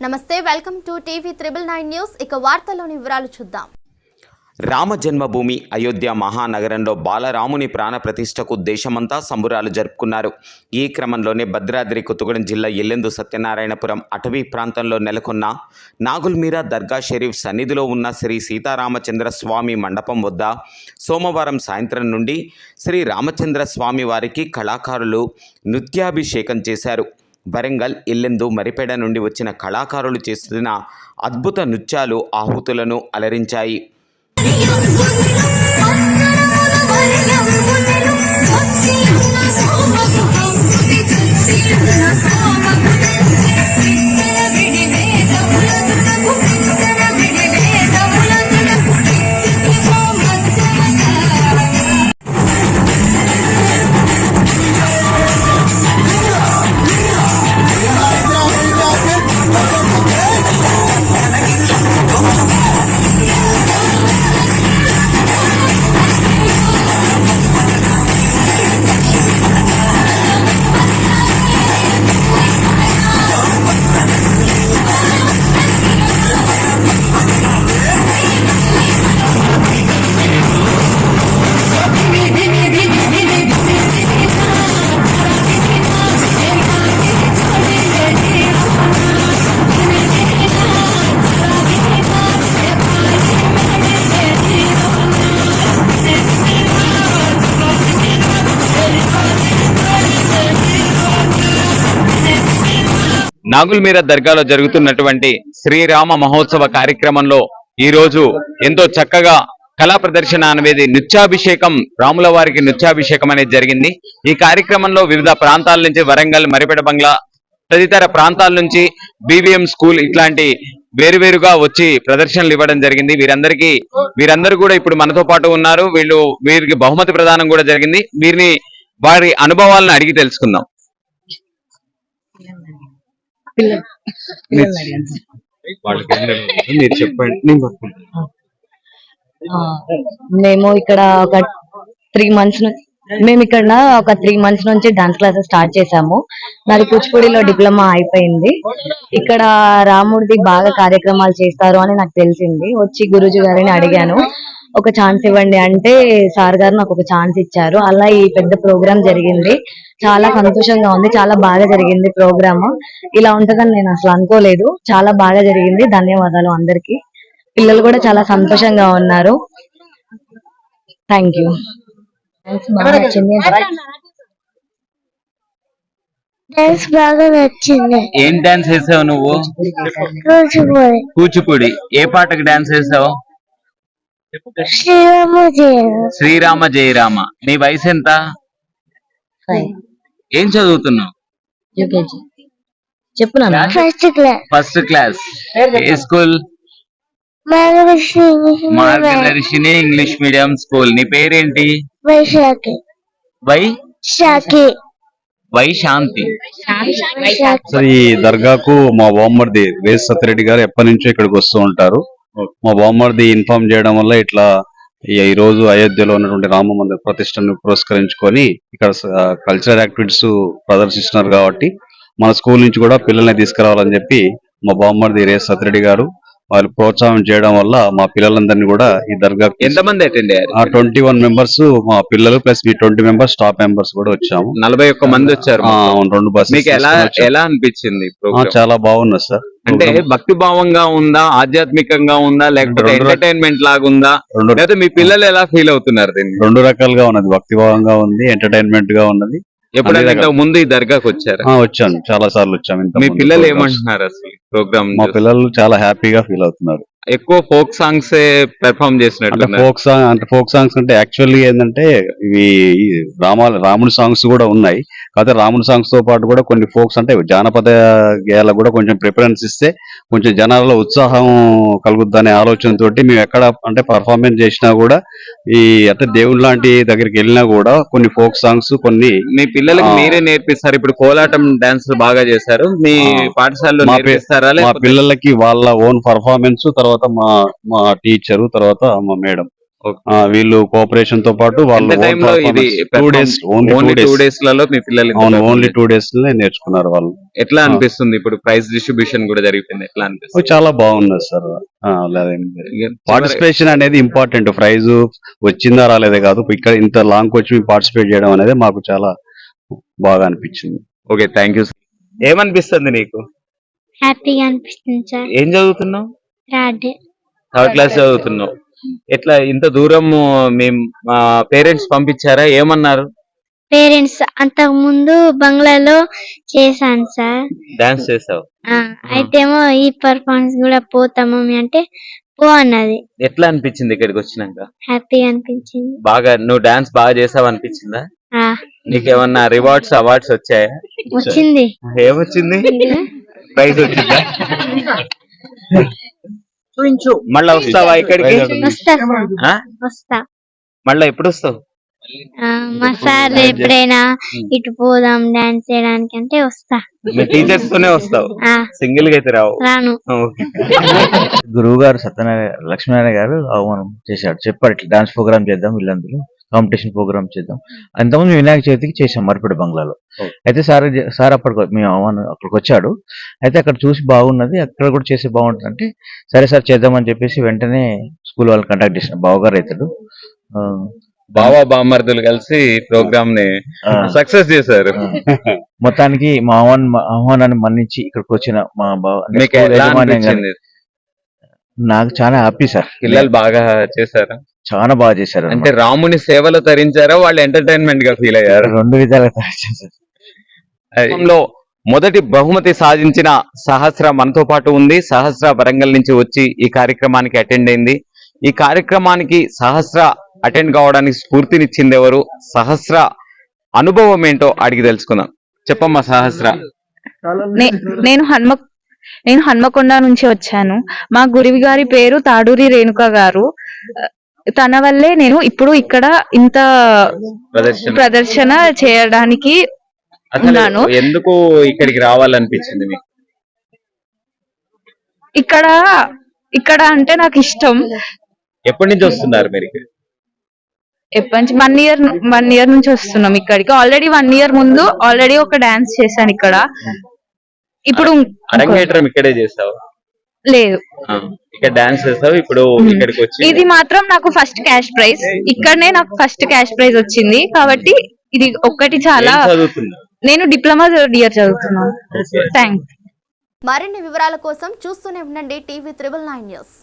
నమస్తే, welcome to TV 999 news. ఇక వార్తల్లోని వివరాలు చూద్దాం. రామ జన్మభూమి అయోధ్య మహానగరంలో బాలరాముని ప్రాణ ప్రతిష్టకు దేశమంతా సంబురాలు జరుపుకున్నారు. ఈ క్రమంలోనే భద్రాద్రి కొత్తగూడెం జిల్లా ఎల్లెందు సత్యనారాయణపురం అటవీ ప్రాంతంలో నెలకొన్న నాగుల్మీరా దర్గా షరీఫ్ సన్నిధిలో ఉన్న శ్రీ సీతారామచంద్ర స్వామి మండపం వద్ద సోమవారం సాయంత్రం నుండి శ్రీ రామచంద్ర స్వామి వారికి కళాకారులు నృత్యాభిషేకం చేశారు. వరంగల్, ఎల్లెందు, మరిపేడ నుండి వచ్చిన కళాకారులు చేస్తున్న అద్భుత నృత్యాలు ఆహుతులను అలరించాయి. నాగుల్మీరా దర్గాలో జరుగుతున్నటువంటి శ్రీరామ మహోత్సవ కార్యక్రమంలో ఈ రోజు ఎంతో చక్కగా కళా ప్రదర్శన అనేది నృత్యాభిషేకం, రాముల వారికి నృత్యాభిషేకం అనేది జరిగింది. ఈ కార్యక్రమంలో వివిధ ప్రాంతాల నుంచి వరంగల్, మరిపేడ బంగ్లా తదితర ప్రాంతాల నుంచి బీవీఎం స్కూల్ ఇట్లాంటి వేరువేరుగా వచ్చి ప్రదర్శనలు ఇవ్వడం జరిగింది. వీరందరూ కూడా ఇప్పుడు మనతో పాటు ఉన్నారు. వీరికి బహుమతి ప్రదానం కూడా జరిగింది. వారి అనుభవాలను అడిగి తెలుసుకుందాం. మీరు చెప్పండి. మేము ఇక్కడ ఒక 3 మంత్స్ నుంచి డాన్స్ క్లాసెస్ స్టార్ట్ చేసాము. నాది కూచిపూడిలో డిప్లొమా అయిపోయింది. ఇక్కడ రాముడిది బాగా కార్యక్రమాలు చేస్తారు అని నాకు తెలిసింది. వచ్చి గురూజీ గారిని అడిగాను, ఒక ఛాన్స్ ఇవ్వండి అంటే సార్ గారు నాకు ఒక ఛాన్స్ ఇచ్చారు. అలా ఈ పెద్ద ప్రోగ్రామ్ జరిగింది. చాలా సంతోషంగా ఉంది. చాలా బాగా జరిగింది ప్రోగ్రామ్. ఇలా ఉంటదని నేను అసలు అనుకోలేదు. చాలా బాగా జరిగింది. ధన్యవాదాలు అందరికి. పిల్లలు కూడా చాలా సంతోషంగా ఉన్నారు. Thank you. డాన్స్ బాగా నచ్చింది. ఏం డాన్స్ వేసావు నువ్వు? కూచిపూడి. ఏ పాటకు డాన్స్ వేసావు? శ్రీరామ జయరామ. నీ వయసు ఎంత? ఏం చదువుతున్నావు? First class. ఏ school? Margadarshini English medium school. నీ పేరేంటి? వైశాంతి. ఈ దర్గాకు మా బామ్మర్ది రేస్ సత్యరెడ్డి గారు ఎప్పటి నుంచో ఇక్కడికి వస్తూ ఉంటారు. మా బామ్మర్ది ఇన్ఫార్మ్ చేయడం వల్ల ఇట్లా ఈ రోజు అయోధ్యలో ఉన్నటువంటి రామ మందిర ప్రతిష్టను పురస్కరించుకొని ఇక్కడ కల్చరల్ యాక్టివిటీస్ ప్రదర్శిస్తున్నారు కాబట్టి మన స్కూల్ నుంచి కూడా పిల్లల్ని తీసుకురావాలని చెప్పి మా బామ్మర్ది రేస్ సత్యరెడ్డి గారు వాళ్ళు ప్రోత్సాహం చేయడం వల్ల మా పిల్లలందరినీ కూడా ఈ దర్గా ఎంతమంది అటెండ్ అయ్యారు? 21 మెంబర్స్ మా పిల్లలు ప్లస్ మీ 20 మెంబర్స్ స్టాఫ్ మెంబర్స్ కూడా వచ్చాము. 41 మంది వచ్చారు. 2 బస్సెస్. ఎలా అనిపించింది? చాలా బాగున్నది సార్. అంటే భక్తి భావంగా ఉందా, ఆధ్యాత్మికంగా ఉందా, లేకపోతే ఎంటర్టైన్మెంట్ లాగా ఉందా, లేకపోతే మీ పిల్లలు ఎలా ఫీల్ అవుతున్నారు? దీన్ని 2 రకాలుగా ఉన్నది. భక్తి భావంగా ఉంది, ఎంటర్టైన్మెంట్ గా ఉన్నది. ఎప్పుడైనా ముందు ఈ దర్గాకి వచ్చారు? వచ్చాను, చాలా సార్లు వచ్చాము. మీ పిల్లలు ఏమంటున్నారు అసలు ప్రోగ్రామ్? మా పిల్లలు చాలా హ్యాపీగా ఫీల్ అవుతున్నారు. ఎక్కువ ఫోక్ సాంగ్స్ పెర్ఫార్మ్ చేసినట్టు. ఫోక్ సాంగ్స్ అంటే యాక్చువల్లీ ఏంటంటే ఇవి రాముడి సాంగ్స్ కూడా ఉన్నాయి. కాకపోతే రాముడి సాంగ్స్ తో పాటు కూడా కొన్ని ఫోక్స్ అంటే జానపద గేయాలకు కూడా కొంచెం ప్రిఫరెన్స్ ఇస్తే కొంచెం జనాల్లో ఉత్సాహం కలుగుద్దనే ఆలోచనతోటి మేము ఎక్కడ అంటే పర్ఫార్మెన్స్ చేసినా కూడా ఈ అంటే దేవుడి లాంటి దగ్గరికి వెళ్ళినా కూడా కొన్ని ఫోక్ సాంగ్స్ కొన్ని మీ పిల్లలకి మీరే నేర్పిస్తారు. ఇప్పుడు కోలాటం డాన్స్ బాగా చేశారు. మీ పాఠశాలలో నేర్పిస్తారా? మా పిల్లలకి వాళ్ళ ఓన్ పర్ఫార్మెన్స్, తర్వాత మా టీచరు, తర్వాత మా మేడం వీళ్ళు కోఆపరేషన్ తో పాటు వాళ్ళు ఎంత time లో ఇది 2 days, only only 2 2 days. days లలో మీ పిల్లలు అవును, ఓన్లీ 2 days నేర్చుకున్నారు వాళ్ళు. ఎట్లా అనిపిస్తుంది ఇప్పుడు ప్రైజ్ డిస్ట్రిబ్యూషన్ కూడా జరిగిపోయింది, ఎట్లా అనిపిస్తుంది? చాలా బాగున్నది సార్. పార్టిసిపేషన్ అనేది ఇంపార్టెంట్. ప్రైజ్ వచ్చిందా రాలేదే కాదు, ఇక్కడ ఇంత లాంగ్ వచ్చి పార్టిసిపేట్ చేయడం అనేది మాకు చాలా బాగా అనిపించింది. Okay, thank you. ఏమనిపిస్తుంది నీకు? హ్యాపీగా అనిపిస్తుంది సార్. ఏం చదువుతున్నావు? థర్డ్ థర్డ్ క్లాస్ చదువుతున్నావు. ఎట్లా ఇంత దూరం మేము పేరెంట్స్ పంపించారా? ఏమన్నారు? పేరెంట్స్ అంతకు ముందు బంగ్లాలో చేశాను సార్. డాన్స్ చేసావు? అయితేమో ఈ పర్ఫార్మెన్స్ కూడా పోతా మమ్మీ అంటే పో అన్నది. ఎట్లా అనిపించింది ఇక్కడికి వచ్చినాక? హ్యాపీగా అనిపించింది. బాగా నువ్వు డాన్స్ బాగా చేసావు అనిపించిందా? ఆ, నీకేమన్నా రివార్డ్స్ అవార్డ్స్ వచ్చాయా? వచ్చింది. ఏమొచ్చింది? ప్రైజ్ వచ్చిందా? మళ్ళా వస్తావా ఇక్కడికి? వస్తా సార్, ఆ? వస్తా. మళ్ళా ఎప్పుడు వస్తావు? మా సార్ ఎప్పుడైనా ఇటు పోదాం డాన్స్ చేయడానికి అంటే వస్తా. మీ టీచర్స్ తోనే వస్తావు, ఆ, సింగిల్ గా అయితే రావు? రాను. ఓకే. గురువు గారు సత్యనారాయణ లక్ష్మీనారాయణ గారు ఆహ్వానం చేశాడు, చెప్పాడు ఇట్లా డాన్స్ ప్రోగ్రామ్ చేద్దాం, వీళ్ళందరూ కాంపిటీషన్ ప్రోగ్రామ్ చేద్దాం. అంతకుముందు వినాయక చవితికి చేసాం మరిపేట బంగ్లాలో. అయితే సార్ అప్పటికి మేము ఆహ్వానం అక్కడికి వచ్చాడు. అయితే అక్కడ చూసి బాగున్నది, అక్కడ కూడా చేస్తే బాగుంటుంది అంటే సరే సార్ చేద్దామని చెప్పేసి వెంటనే స్కూల్ వాళ్ళని కాంటాక్ట్ చేసిన బావగారు అవుతాడు. బావా బామ్మర్దులు కలిసి ప్రోగ్రామ్ ని సక్సెస్ చేశారు. మొత్తానికి మా ఆహ్వానాన్ని మన్నించి ఇక్కడికి వచ్చిన మా బావ మీకు ఎలా అనిపించింది? నాకు చాలా హ్యాపీ సార్. పిల్లలు బాగా చేశారు, చాలా బాగా చేశారు. అంటే రాముని సేవలో తరించారా, వాళ్ళు ఎంటర్టైన్మెంట్ గా ఫీల్ అయ్యారు? రెండు విధాలుగా తయారు చేశారు. లో మొదటి బహుమతి సాధించిన సహస్ర మనతో పాటు ఉంది. సహస్ర వరంగల్ నుంచి వచ్చి ఈ కార్యక్రమానికి అటెండ్ అయింది. ఈ కార్యక్రమానికి సహస్ర అటెండ్ కావడానికి స్ఫూర్తినిచ్చింది ఎవరు, సహస్ర అనుభవం ఏంటో అడిగి తెలుసుకుందాం. చెప్పమ్మా సహస్ర. నేను హన్మకొండ నుంచి వచ్చాను. మా గురువు గారి పేరు తాడూరి రేణుక గారు. తన వల్లే నేను ఇప్పుడు ఇక్కడ ఇంత ప్రదర్శన చేయడానికి ఉన్నాను. ఎందుకు ఇక్కడికి రావాలనిపించింది మీకు? ఇక్కడ అంటే నాకు ఇష్టం. ఎప్పటి నుంచి వస్తున్నారు మీరు? ఎప్పటి నుంచి? 1 year నుంచి వస్తున్నాం ఇక్కడికి. ఆల్రెడీ 1 year ముందు ఆల్రెడీ ఒక డాన్స్ చేశాను ఇక్కడ. ఇప్పుడు అరంగేట్రం ఇక్కడే చేస్తావు? లేదు, ఇక్కడ డాన్స్ చేస్తావు. ఇప్పుడు ఇక్కడికి వచ్చి ఇది మాత్రం నాకు ఫస్ట్ క్యాష్ ప్రైజ్. ఇక్కడనే నాకు ఫస్ట్ క్యాష్ ప్రైజ్ వచ్చింది కాబట్టి ఇది ఒక్కటి చాలా. నేను డిప్లొమా థర్డ్ ఇయర్ చదువుతున్నాను. థ్యాంక్స్. మరిన్ని వివరాల కోసం చూస్తూనే ఉండండి TV 999 న్యూస్.